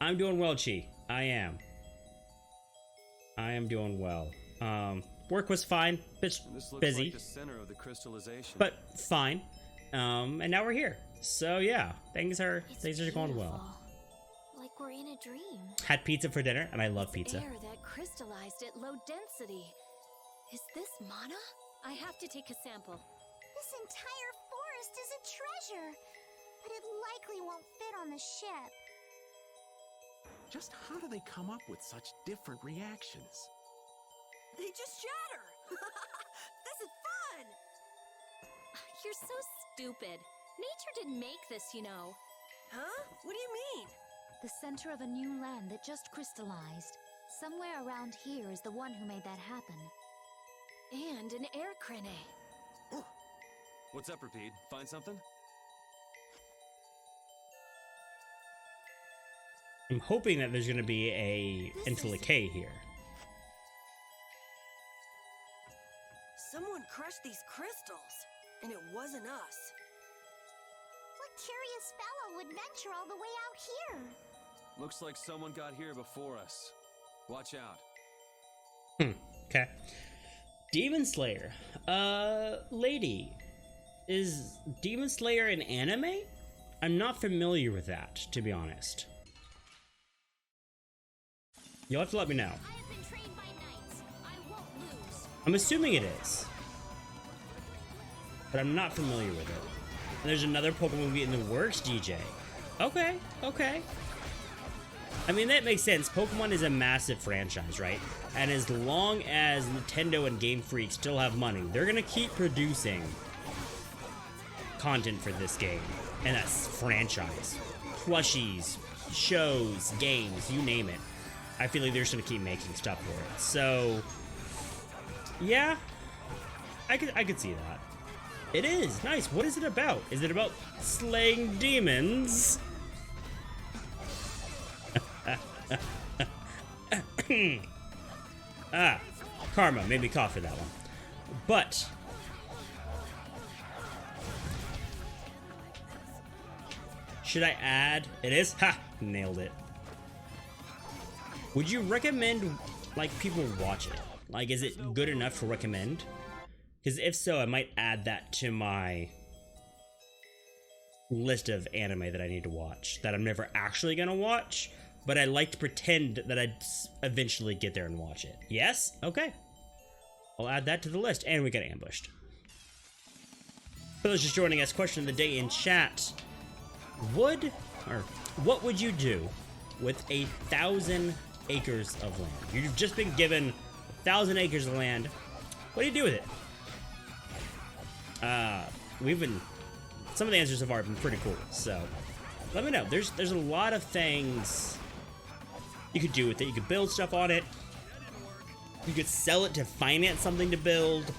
I'm doing well, Chi. I am. I am doing well. Work was fine. Bit This looks busy, like the center of the crystallization. but fine. And now we're here. So yeah, things are going well. Like we're in a dream. Had pizza for dinner, and I love pizza. Air that crystallized at low density. Is this mana? I have to take a sample. This entire forest is a treasure, but it likely won't fit on the ship. Just how do they come up with such different reactions? They just shatter! This is fun! You're so stupid. Nature didn't make this, you know. Huh? What do you mean? The center of a new land that just crystallized. Somewhere around here is the one who made that happen. And an air crane. What's up, Repeat? Find something? I'm hoping that there's gonna be a Intellicay here. Someone crushed these crystals, and it wasn't us. What curious fellow would venture all the way out here? Looks like someone got here before us. Watch out. Okay. Demon Slayer. Lady. Is Demon Slayer an anime? I'm not familiar with that, to be honest. You'll have to let me know. I have been trained by knights. I won't lose. I'm assuming it is, but I'm not familiar with it. And there's another Pokemon movie in the works, DJ. Okay, okay. I mean, that makes sense. Pokemon is a massive franchise, right? And as long as Nintendo and Game Freak still have money, they're gonna keep producing content for this game. And that's franchise. Plushies, shows, games, you name it. I feel like they're just gonna keep making stuff for it. So, yeah, I could see that. It is nice. What is it about? Is it about slaying demons? Karma made me cough for that one. But should I add? It is? Ha! Nailed it. Would you recommend, like, people watch it? Like, is it good enough to recommend? Because if so, I might add that to my list of anime that I need to watch that I'm never actually gonna watch, but I like to pretend that I'd eventually get there and watch it. Yes? Okay. I'll add that to the list, and we got ambushed. For those just joining us, question of the day in chat. What would you do with 1,000 acres of land? You've just been given 1,000 acres of land. What do you do with it? Some of the answers so far have been pretty cool, so let me know. There's a lot of things you could do with it. You could build stuff on it. You could sell it to finance something to build.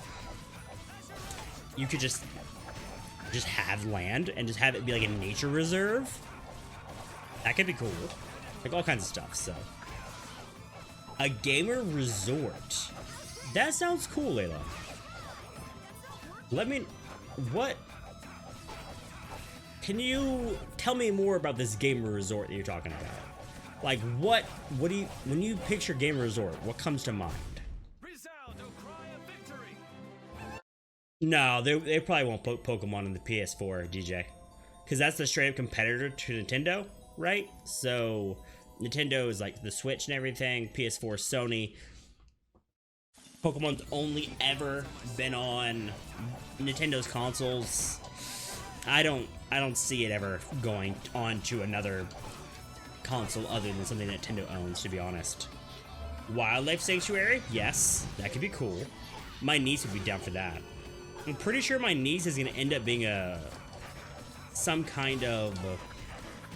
You could just have land and just have it be like a nature reserve. That could be cool. Like all kinds of stuff, so. A gamer resort. That sounds cool, Layla. Can you tell me more about this gamer resort that you're talking about? Like, what do you, when you picture gamer resort, what comes to mind? Resound, O cry of victory! No, they probably won't put Pokemon on the PS4, DJ. Because that's the straight up competitor to Nintendo, right? So, Nintendo is like the Switch and everything, PS4 is Sony. Pokemon's only ever been on Nintendo's consoles. I don't see it ever going on to another console other than something Nintendo owns, to be honest. Wildlife Sanctuary? Yes, that could be cool. My niece would be down for that. I'm pretty sure my niece is going to end up being some kind of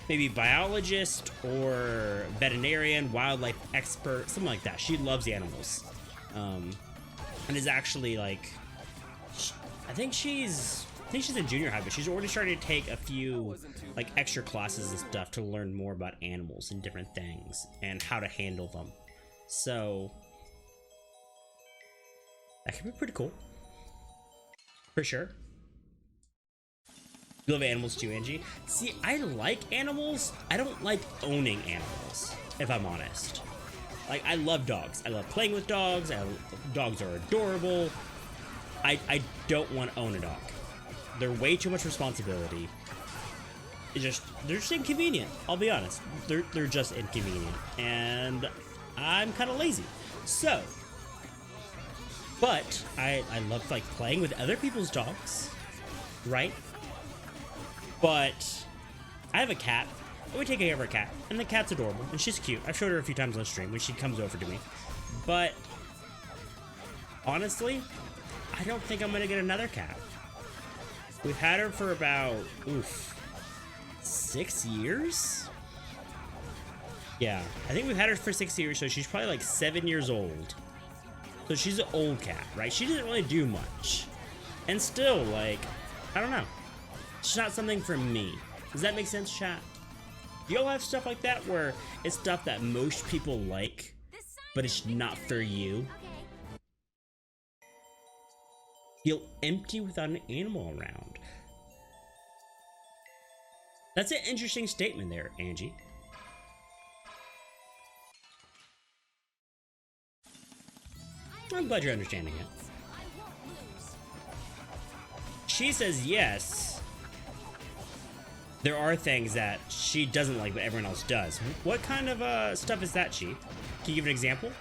maybe biologist or veterinarian, wildlife expert, something like that. She loves animals. And is actually like, I think she's in junior high, but she's already starting to take a few like extra classes and stuff to learn more about animals and different things and how to handle them. So that could be pretty cool, for sure. You love animals too, Angie? See, I like animals. I don't like owning animals, if I'm honest. Like, I love dogs. I love playing with dogs. Dogs are adorable. I don't want to own a dog. They're way too much responsibility. They're just inconvenient. I'll be honest. They're just inconvenient, and I'm kind of lazy. So, but I love like playing with other people's dogs, right? But I have a cat. We take care of our cat, and the cat's adorable, and she's cute. I've showed her a few times on stream when she comes over to me. But honestly, I don't think I'm gonna get another cat. We've had her for about 6 years. Yeah, I think we've had her for 6 years, so she's probably like 7 years old. So she's an old cat, right? She doesn't really do much, and still, like, I don't know. It's not something for me. Does that make sense, chat? Do y'all have stuff like that where it's stuff that most people like, but it's not for you? Feel empty without an animal around. That's an interesting statement there, Angie. I'm glad you're understanding it. She says yes. There are things that she doesn't like, but everyone else does. What kind of stuff is that, She? Can you give an example?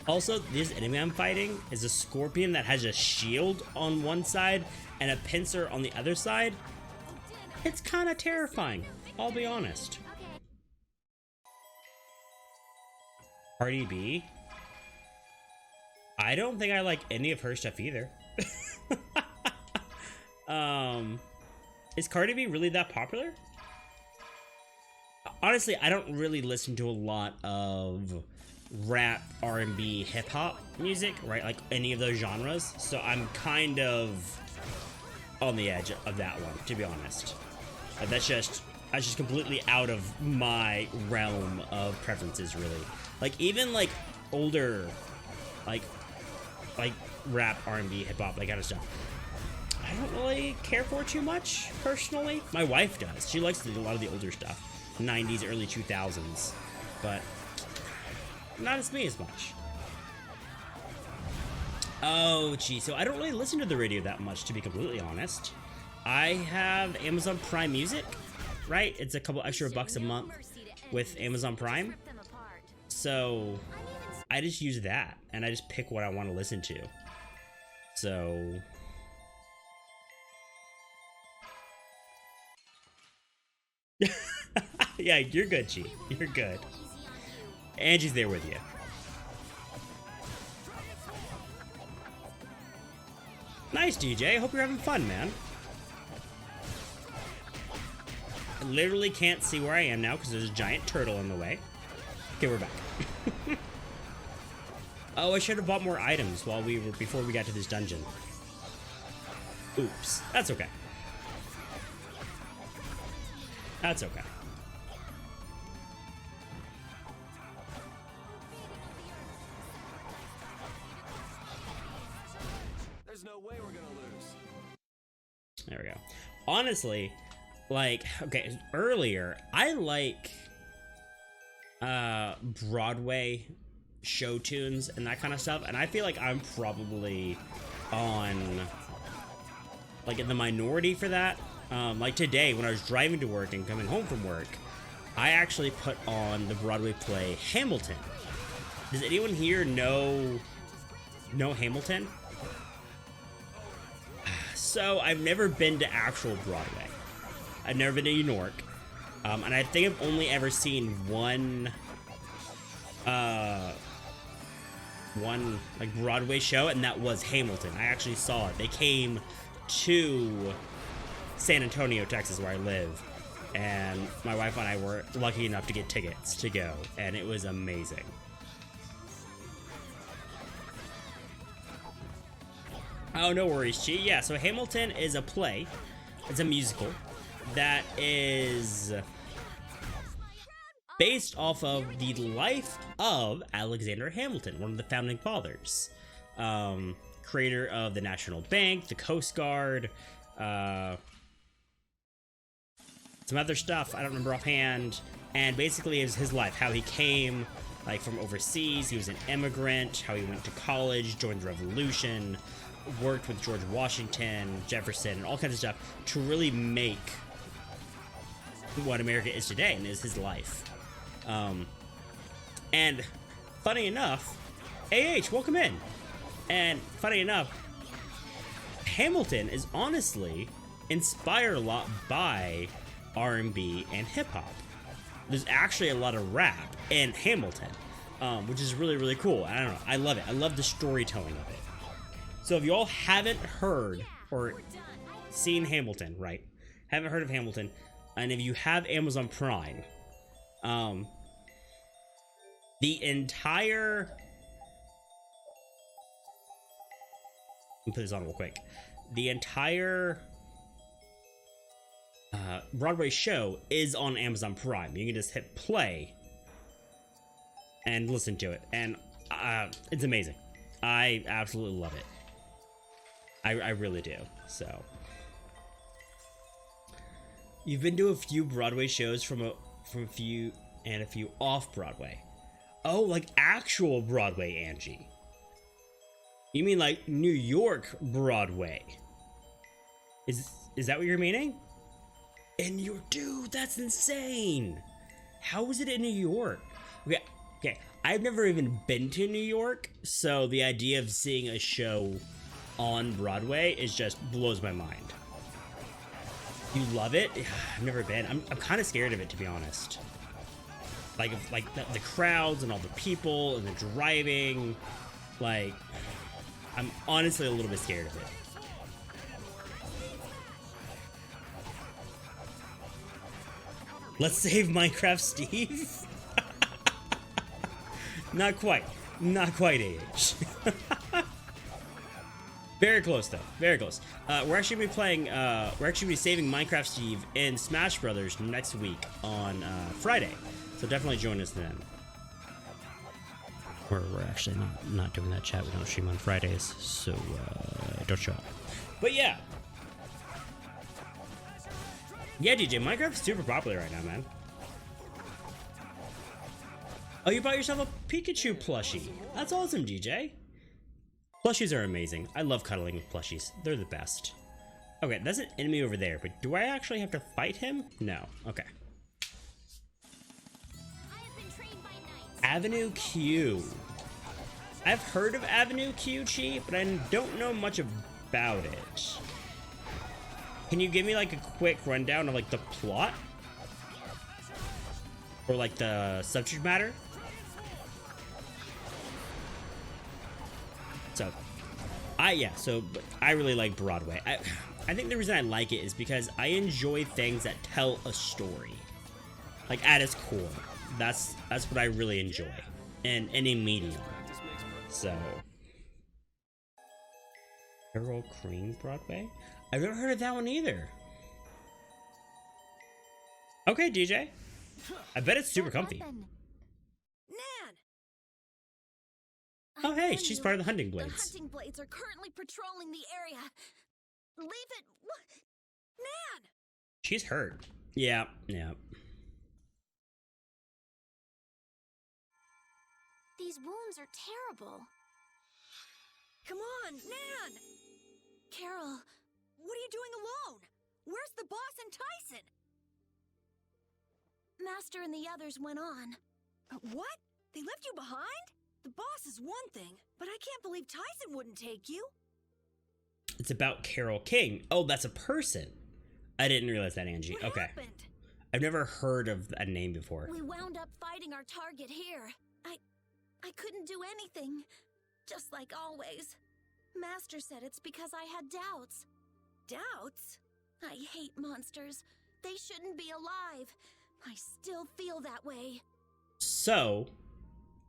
Also, this enemy I'm fighting is a scorpion that has a shield on one side and a pincer on the other side. It's kind of terrifying, I'll be honest. Cardi B? I don't think I like any of her stuff either. Is Cardi B really that popular? Honestly, I don't really listen to a lot of rap, R&B, hip-hop music, right? Like any of those genres. So I'm kind of on the edge of that one, to be honest. That's just completely out of my realm of preferences, really. Like even like older, like rap, R&B, hip-hop, that kind of stuff, I don't really care for too much personally. My wife does. She likes a lot of the older stuff, 90s, early 2000s, but not as me as much. Oh, gee, so I don't really listen to the radio that much, to be completely honest. I have Amazon Prime Music, right? It's a couple extra bucks a month with Amazon Prime. So I just use that, and I just pick what I want to listen to. So yeah, you're good, G. You're good. Angie's there with you. Nice, DJ. Hope you're having fun, man. I literally can't see where I am now because there's a giant turtle in the way. Okay, we're back. Oh, I should have bought more items before we got to this dungeon. Oops. That's okay. That's okay. There's no way we're gonna lose. There we go. Honestly, like, okay, earlier, I like Broadway show tunes and that kind of stuff, and I feel like I'm probably on like in the minority for that. Like today when I was driving to work and coming home from work, I actually put on the Broadway play Hamilton. Does anyone here know Hamilton? So I've never been to actual Broadway. I've never been to New York, and I think I've only ever seen one like Broadway show, and that was Hamilton. I actually saw it. They came to San Antonio, Texas, where I live, and my wife and I were lucky enough to get tickets to go, and it was amazing. Oh, no worries, Chi. Yeah, so Hamilton is a play. It's a musical that is based off of the life of Alexander Hamilton, one of the founding fathers. Creator of the National Bank, the Coast Guard, some other stuff I don't remember offhand, and basically is his life, how he came like from overseas, he was an immigrant, how he went to college, joined the revolution, worked with George Washington, Jefferson, and all kinds of stuff to really make what America is today, and is his life. And funny enough, welcome in. And funny enough, Hamilton is honestly inspired a lot by R&B and hip-hop. There's actually a lot of rap in Hamilton, which is really, really cool. I don't know. I love it. I love the storytelling of it. So if you all haven't heard or seen Hamilton, right? Haven't heard of Hamilton, and if you have Amazon Prime, the entire... Let me put this on real quick. The entire Broadway show is on Amazon Prime. You can just hit play and listen to it, and it's amazing. I absolutely love it. I really do. So you've been to a few Broadway shows from a few off Broadway. Oh, like actual Broadway, Angie. You mean like New York Broadway? Is that what you're meaning? In New York, dude, that's insane. How is it in New York? Okay. I've never even been to New York, so the idea of seeing a show on Broadway is just blows my mind. You love it? I've never been. I'm kind of scared of it, to be honest. Like the crowds and all the people and the driving, like. I'm honestly a little bit scared of it. Let's save Minecraft Steve. Not quite, AH. Very close though, very close. We're actually gonna be playing. We're actually gonna be saving Minecraft Steve in Smash Brothers next week on Friday. So definitely join us then. We're actually not doing that, chat. We don't stream on Fridays, so don't show up. But yeah. Yeah, DJ, Minecraft's super popular right now, man. Oh, you bought yourself a Pikachu plushie. That's awesome, DJ. Plushies are amazing. I love cuddling with plushies. They're the best. Okay, that's an enemy over there, but do I actually have to fight him? No. Okay. Avenue Q. I've heard of Avenue Q, Chi, but I don't know much about it. Can you give me like a quick rundown of like the plot? Or like the subject matter? So, I really like Broadway. I think the reason I like it is because I enjoy things that tell a story. Like at its core. That's what I really enjoy in any medium. So, Carol Cream Broadway? I've never heard of that one either. Okay, DJ. I bet it's super comfy. Nan! Oh, hey, she's part of the Hunting Blades. The Hunting Blades are currently patrolling the area. Leave it. Nan! She's hurt. Yeah. These wounds are terrible. Come on, Nan! Carol, What are you doing alone? Where's the boss and Tyson? Master and the others went on. What? They left you behind? The boss is one thing, but I can't believe Tyson wouldn't take you. It's about Carol King. Oh, that's a person. I didn't realize that, Angie. What Okay. happened? I've never heard of that name before. We wound up fighting our target here. I couldn't do anything. Just like always. Master said it's because I had doubts. Doubts? I hate monsters. They shouldn't be alive. I still feel that way. So,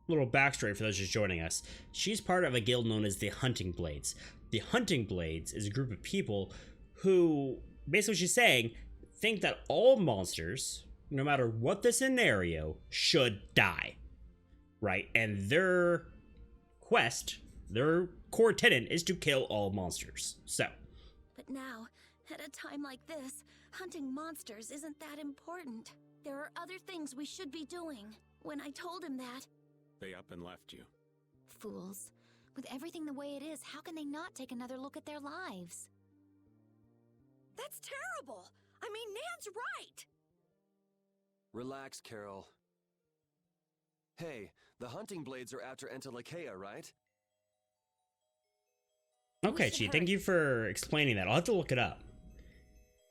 little backstory for those just joining us. She's part of a guild known as the Hunting Blades. The Hunting Blades is a group of people who, basically what she's saying, think that all monsters no matter what the scenario, should die. Right? And their quest, their core tenet is to kill all monsters. So. But now, at a time like this, hunting monsters isn't that important. There are other things we should be doing. When I told him that... They up and left you. Fools. With everything the way it is, how can they not take another look at their lives? That's terrible! I mean, Nan's right! Relax, Carol. Hey, the hunting blades are after Entelekea, right? Okay, Chi, thank you for explaining that. I'll have to look it up.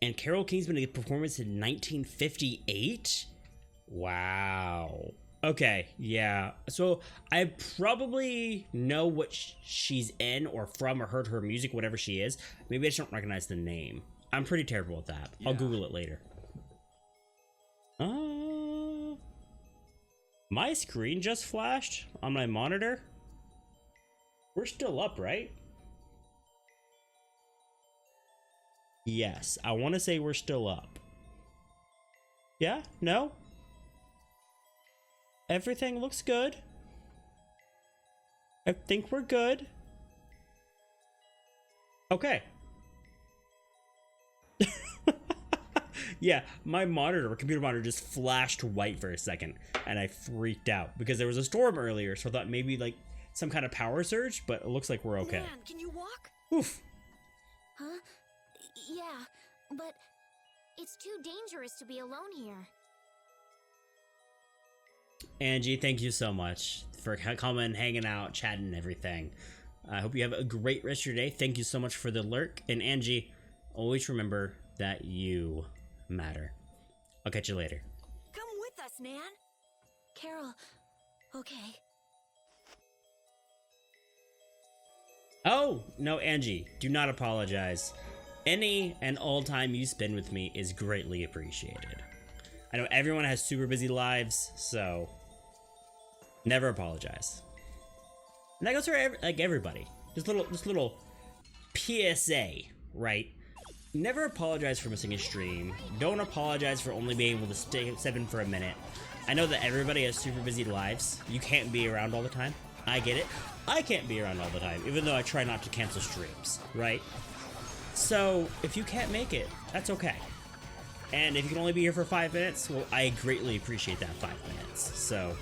And Carol King's been a performance in 1958? Wow. Okay, yeah. So I probably know what she's in or from or heard her music, whatever she is. Maybe I just don't recognize the name. I'm pretty terrible at that. I'll Google it later. My screen just flashed on my monitor. We're still up, right? Yes, I want to say we're still up. Yeah? No? Everything looks good. I think we're good. Okay. Yeah, my computer monitor just flashed white for a second, and I freaked out because there was a storm earlier, so I thought maybe like some kind of power surge, but it looks like we're okay. Man, can you walk? Oof. Huh? Yeah, but it's too dangerous to be alone here. Angie, thank you so much for coming, hanging out, chatting, and everything. I hope you have a great rest of your day. Thank you so much for the lurk. And Angie, always remember that you matter. I'll catch you later. Come with us, Nan. Carol, okay. Oh, no, Angie, do not apologize. Any and all time you spend with me is greatly appreciated. I know everyone has super busy lives, so never apologize. And that goes for everybody. Just little PSA, right? Never apologize for missing a stream. Don't apologize for only being able to step in for a minute. I know that everybody has super busy lives. You can't be around all the time. I get it. I can't be around all the time, even though I try not to cancel streams, right? So, if you can't make it, that's okay. And if you can only be here for 5 minutes, well, I greatly appreciate that 5 minutes. So,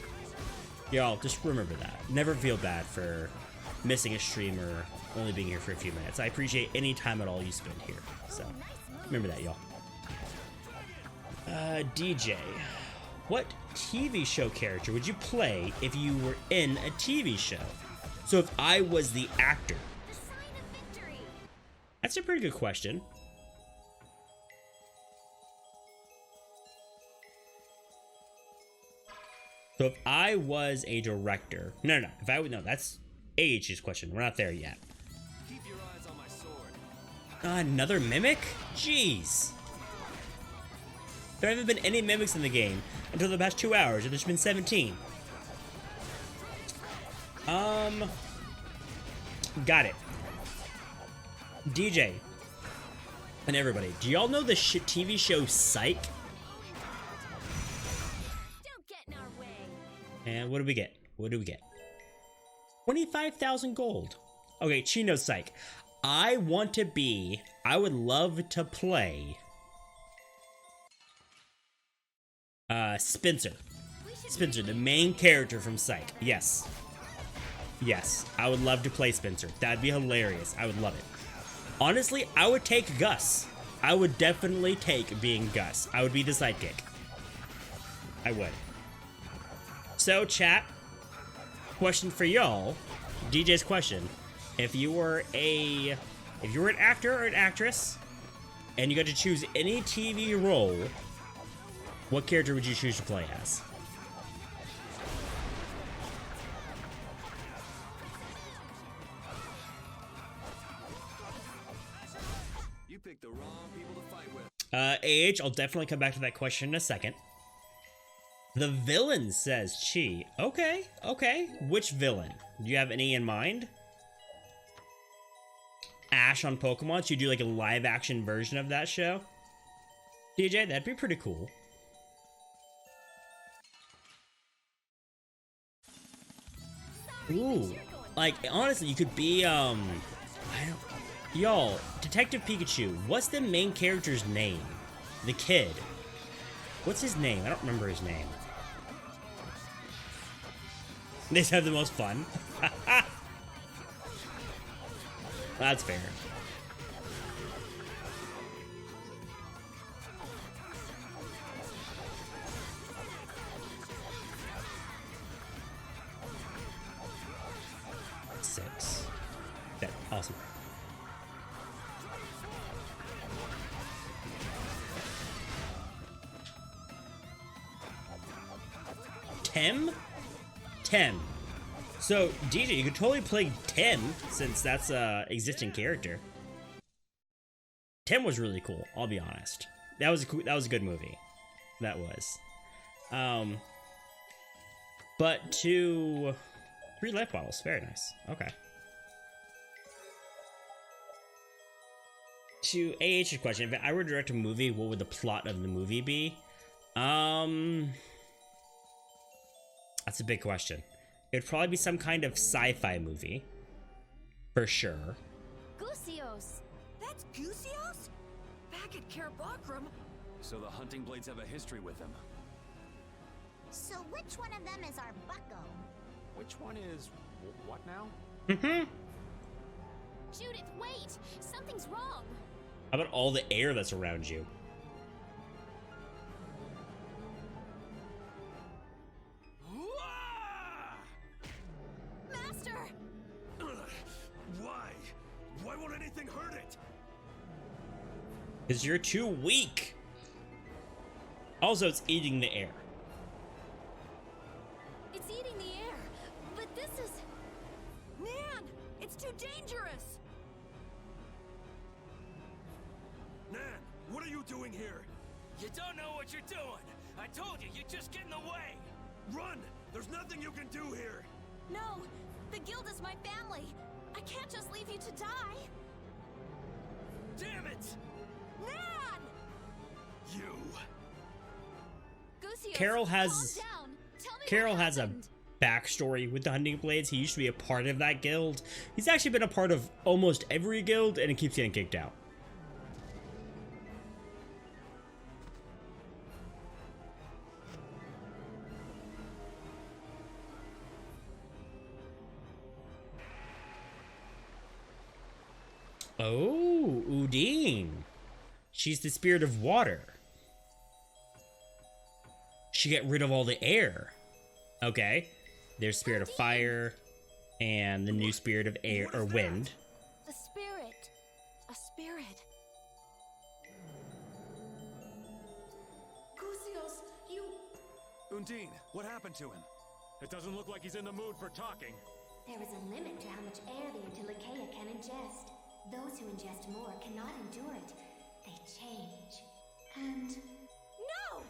y'all, just remember that. Never feel bad for missing a stream or only being here for a few minutes. I appreciate any time at all you spend here. So, remember that, y'all. DJ, what TV show character would you play if you were in a TV show? So if I was the actor. The sign of victory. That's a pretty good question. So if I was a director, no, if I would, no, that's AH's question. We're not there yet. Keep your eyes on my sword. Another mimic? Jeez. There haven't been any mimics in the game until the past 2 hours, and there's been 17. Got it. DJ and everybody, do y'all know the TV show Psych? Don't get in our way. And what do we get? 25,000 gold. Okay, Chi knows Psych. I would love to play Spencer. Spencer, the main character from Psych. Yes, I would love to play Spencer. That'd be hilarious. I would love it. Honestly, I would take Gus. I would definitely take being Gus. I would be the sidekick. I would. So, chat, question for y'all. DJ's question. If you were an actor or an actress, and you got to choose any TV role, what character would you choose to play as? You picked the wrong people to fight with. I'll definitely come back to that question in a second. The villain says Chi. Okay. Which villain? Do you have any in mind? Ash on Pokemon? So you do like a live action version of that show? DJ, that'd be pretty cool. Ooh, like honestly, you could be I don't. Y'all, Detective Pikachu. What's the main character's name? The kid. What's his name? I don't remember his name. They just have the most fun. That's fair. Six. That awesome. Tem. So, DJ, you could totally play Tem, since that's a existing character. Tem was really cool, I'll be honest. That was a good movie. That was. But 3 life bottles, very nice. Okay. To AH's question, if I were to direct a movie, what would the plot of the movie be? That's a big question. It'd probably be some kind of sci-fi movie. For sure. Gusios! That's Gusios? Back at Kerabakram? So the hunting blades have a history with him. So which one of them is our bucko? Which one is what now? Judith, wait! Something's wrong! How about all the air that's around you? Master! Why? Why won't anything hurt it? Because you're too weak. Also, it's eating the air. It's eating the air, but this is... Nan! It's too dangerous! Nan, what are you doing here? You don't know what you're doing. I told you, you just get in the way. Run! There's nothing you can do here. No! The guild is my family! I can't just leave you to die! Damn it! Nan! You. Gusios, Carol has calm down. Tell me Carol what has a happened. backstory with the Hunting Blades. He used to be a part of that guild. He's actually been a part of almost every guild, and he keeps getting kicked out. Oh, Udine. She's the spirit of water. She get rid of all the air. Okay. There's spirit of fire and the new spirit of air or wind. A spirit. A spirit. Gusios, you... Undine, what happened to him? It doesn't look like he's in the mood for talking. There is a limit to how much air the Antilocheia can ingest. Those who ingest more cannot endure it. They change. And No!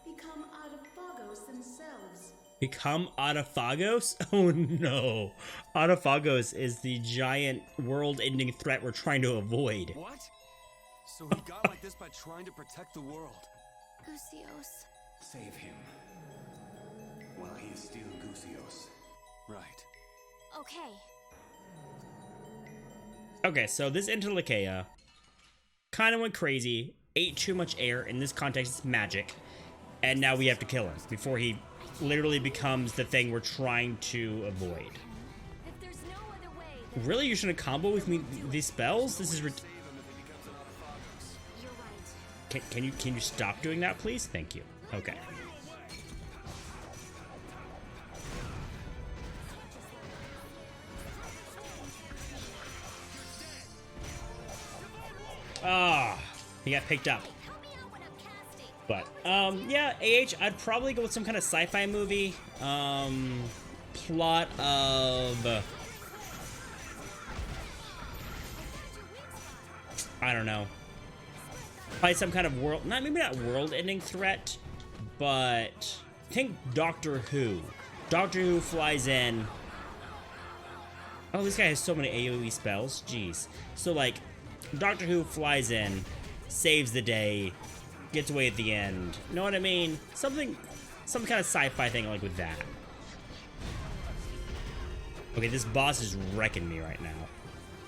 become autophagos themselves. Become Autophagos? Oh no. Autophagos is the giant world-ending threat we're trying to avoid. What? So he got like this by trying to protect the world. Gusios. Save him. While he is still Gusios. Right. Okay. Okay, so this Antilocheia kind of went crazy, ate too much air. In this context, it's magic. And now we have to kill him before he literally becomes the thing we're trying to avoid. If there's no other way, then Really? You're gonna combo with me these spells? This is you're right. Can you stop doing that, please? Thank you. Okay. Ah, he got picked up. Help me out when I'm casting. But yeah, I'd probably go with some kind of sci-fi movie. Plot of I don't know. Probably some kind of maybe not world-ending threat, but think Doctor Who. Doctor Who flies in. Oh, this guy has so many AoE spells. Jeez. So like, Doctor Who flies in, saves the day, gets away at the end. You know what I mean? Some kind of sci-fi thing like with that. Okay, this boss is wrecking me right now.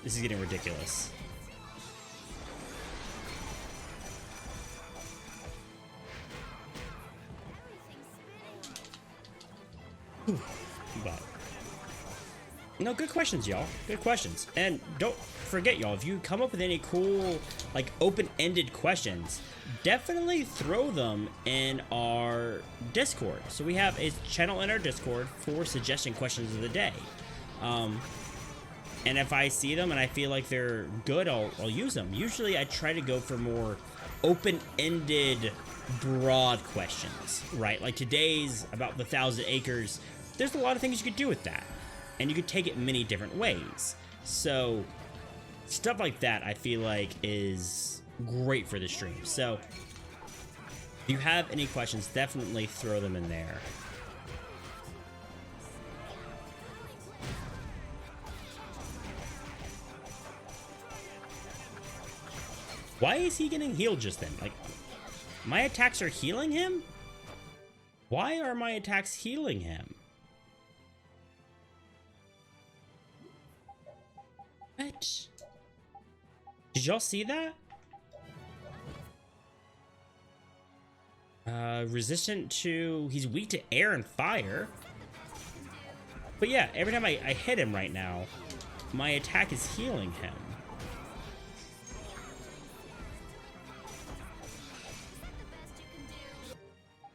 This is getting ridiculous. Whew. But no, good questions, y'all. Good questions. And don't forget, y'all, if you come up with any cool, like, open-ended questions, definitely throw them in our Discord. So we have a channel in our Discord for suggesting questions of the day. And if I see them and I feel like they're good, I'll use them. Usually I try to go for more open-ended, broad questions, right? Like today's about the 1,000 acres. There's a lot of things you could do with that. And you could take it many different ways. So stuff like that I feel like is great for the stream. So if you have any questions, definitely throw them in there. Why is he getting healed just then? Like, my attacks are healing him? Why are my attacks healing him? What? Did y'all see that? Resistant to... He's weak to air and fire. But yeah, every time I hit him right now, my attack is healing him.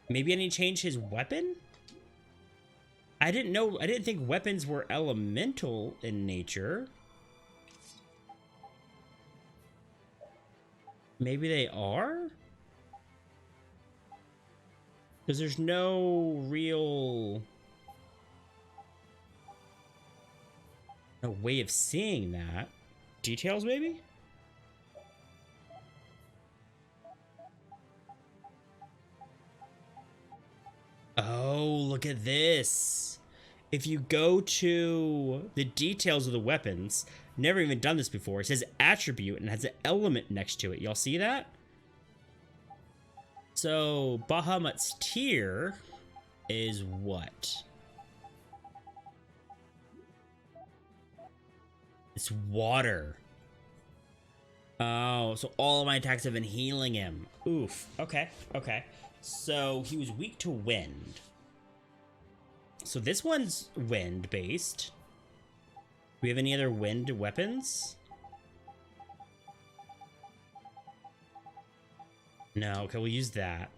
Maybe I need to change his weapon? I didn't think weapons were elemental in nature. Maybe they are? Because there's no real... no way of seeing that. Details, maybe? Oh, look at this. If you go to the details of the weapons, never even done this before, it says attribute and has an element next to it. Y'all see that? So Bahamut's tier is what? It's water. Oh, so all of my attacks have been healing him. Oof. Okay, okay. So he was weak to wind. So this one's wind-based. Do we have any other wind weapons? No, okay, we'll use that.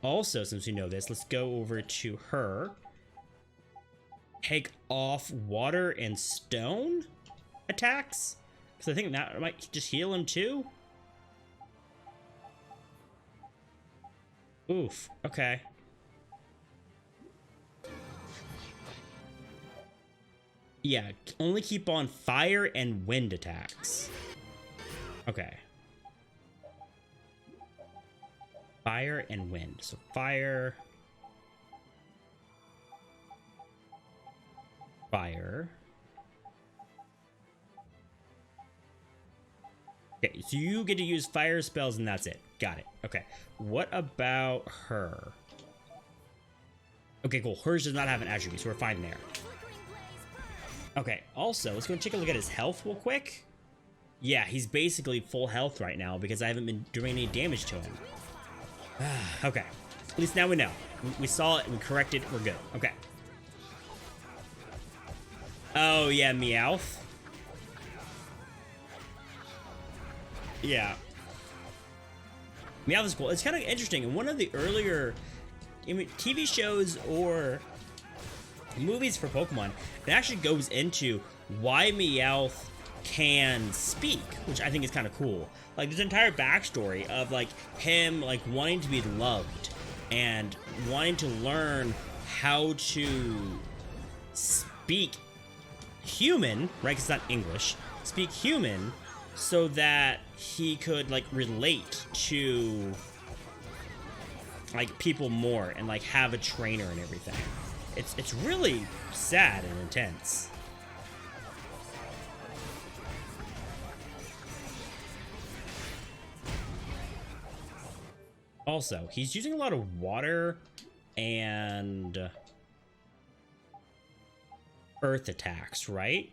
Also, since we know this, let's go over to her. Take off water and stone attacks? Because I think that might just heal him too. Oof, okay. Yeah, only keep on fire and wind attacks. Okay. Fire and wind. So fire. Fire. Okay, so you get to use fire spells and that's it. Got it. Okay. What about her? Okay, cool. Hers does not have an attribute, so we're fine there. Okay, also, let's go and take a look at his health real quick. Yeah, he's basically full health right now because I haven't been doing any damage to him. Okay. At least now we know. We saw it, we corrected, we're good. Okay. Oh, yeah, Meowth. Yeah. Meowth is cool. It's kind of interesting. In one of the earlier TV shows or movies for Pokemon, it actually goes into why Meowth can speak, which I think is kind of cool. Like, there's an entire backstory of, like, him, like, wanting to be loved and wanting to learn how to speak human, right, because it's not English, speak human, so that he could, like, relate to, like, people more and, like, have a trainer and everything. It's really sad and intense. Also, he's using a lot of water and Earth attacks, right?